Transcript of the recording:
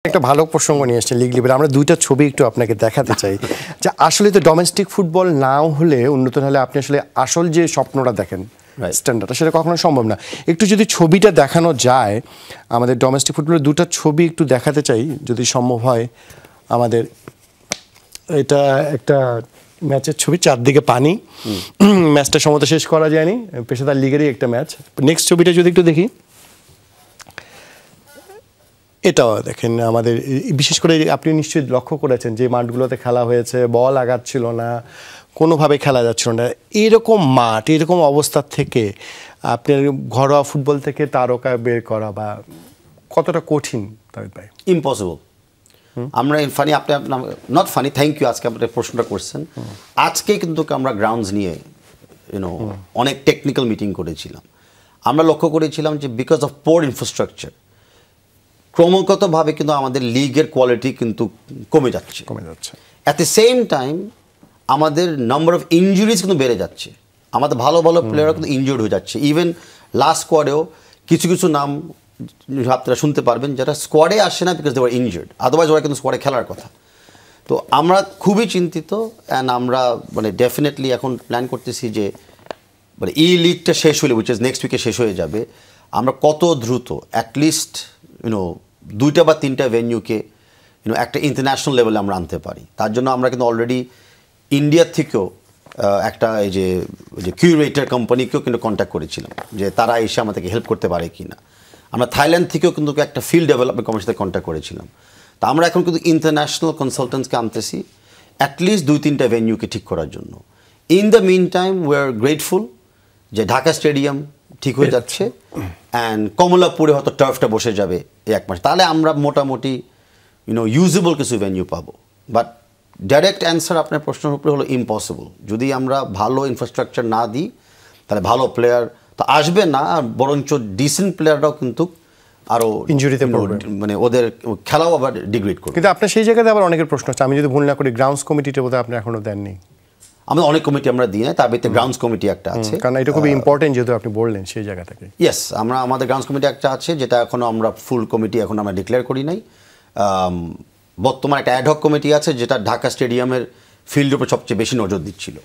একটা ভালো প্রসঙ্গ নিয়ে এসেছেন লিগ লিভেলে। আমরা দুইটা ছবি একটু আপনাকে দেখাতে চাই যে আসলে তো ডোমেস্টিক ফুটবল নাও হলে উন্নত হলে আপনি আসলে আসল যে স্বপ্নটা দেখেন স্ট্যান্ডার্ড সেটা কখনো সম্ভব না। একটু যদি ছবিটা দেখানো যায় আমাদের ডোমেস্টিক ফুটবলের দুটো ছবি একটু দেখাতে চাই যদি সম্ভব হয় আমাদের। এটা একটা ম্যাচের ছবি, চারদিকে পানি, ম্যাচটা সম্ভবত শেষ করা যায়নি, পেশাদার লিগেরই একটা ম্যাচ। নেক্সট ছবিটা যদি একটু দেখি, এটাও দেখেন আমাদের বিশেষ করে আপনি নিশ্চয়ই লক্ষ্য করেছেন যে মাঠগুলোতে খেলা হয়েছে, বল আগাচ্ছিল না, কোনোভাবে খেলা যাচ্ছিল না। এরকম মাঠ, এরকম অবস্থা থেকে আপনার ঘরোয়া ফুটবল থেকে তারকা বের করা বা কতটা কঠিন তাবিদ ভাই? ইম্পসিবল। আমরা ফানি আপনি নট ফানি, থ্যাংক ইউ আজকে আপনি প্রশ্নটা করছেন। আজকে কিন্তু আমরা গ্রাউন্ডস নিয়ে অনেক টেকনিক্যাল মিটিং করেছিলাম। আমরা লক্ষ্য করেছিলাম যে বিকজ অফ পোর ইনফ্রাস্ট্রাকচার ক্রমাগতভাবে কিন্তু আমাদের লিগের কোয়ালিটি কিন্তু কমে যাচ্ছে। অ্যাট দ্য সেম টাইম আমাদের নাম্বার অফ ইনজুরিজ কিন্তু বেড়ে যাচ্ছে। আমাদের ভালো ভালো প্লেয়াররা কিন্তু ইনজুর্ড হয়ে যাচ্ছে। ইভেন লাস্ট স্কোয়াডেও কিছু কিছু নাম আপনারা শুনতে পারবেন যারা স্কোয়াডে আসে না because they were injured, otherwise ওরা কিন্তু স্কোয়াডে খেলার কথা। তো আমরা খুবই চিন্তিত অ্যান্ড আমরা ডেফিনেটলি এখন প্ল্যান করতেছি যে এই লিগটা শেষ হলে উইচ ইজ নেক্সট উইকে শেষ হয়ে যাবে, আমরা কত দ্রুত অ্যাটলিস্ট দুইটা বা তিনটা ভেন্যুকে একটা ইন্টারন্যাশনাল লেভেলে আমরা আনতে পারি। তার জন্য আমরা কিন্তু অলরেডি ইন্ডিয়ার থেকেও একটা এই যে কিউরেটর কোম্পানিকেও কিন্তু কন্ট্যাক্ট করেছিলাম যে তারা এসে আমাদেরকে হেল্প করতে পারে কি না। আমরা থাইল্যান্ড থেকেও কিন্তু একটা ফিল্ড ডেভেলপমেন্ট কোম্পানির সাথে কন্ট্যাক্ট করেছিলাম। তা আমরা এখন কিন্তু ইন্টারন্যাশনাল কনসালটেন্টসকে আনতেছি অ্যাটলিস্ট দুই তিনটা ভেন্যুকে ঠিক করার জন্য। In the meantime we are grateful যে ঢাকা স্টেডিয়াম ঠিক হয়ে যাচ্ছে অ্যান্ড কমলাপুরে হয়তো টার্ফটা বসে যাবে এই এক মাস, তাহলে আমরা মোটামুটি ইউজেবল কিছু ভেন্যু পাবো। বাট ডাইরেক্ট অ্যান্সার আপনার প্রশ্নের উপরে হলো ইম্পসিবল। যদি আমরা ভালো ইনফ্রাস্ট্রাকচার না দিই তাহলে ভালো প্লেয়ার তো আসবে না, আর বরঞ্চ ডিসেন্ট প্লেয়াররাও কিন্তু আরও ইনজুরিতে ওদের খেলাও আবার ডিগ্রেড করবে। কিন্তু আপনার সেই জায়গাতে আবার অনেকের প্রশ্ন হচ্ছে, আমি যদি ভুল না করি গ্রাউন্ডস কমিটিটা বোধহয় আপনি এখনও দেননি। আমাদের অনেক কমিটি আমরা দিই না, তার ভিতরে গ্রাউন্ডস কমিটি একটা আছে, কারণ এটা খুবই ইম্পর্টেন্ট যেহেতু আপনি বললেন সেই জায়গা থেকে। ইয়েস, আমাদের গ্রাউন্ডস কমিটি একটা আছে যেটা এখনও আমরা ফুল কমিটি এখন আমরা ডিক্লেয়ার করি নাই। বর্তমানে একটা অ্যাডহক কমিটি আছে যেটা ঢাকা স্টেডিয়ামের ফিল্ডের উপর সবচেয়ে বেশি নজর দিচ্ছিল।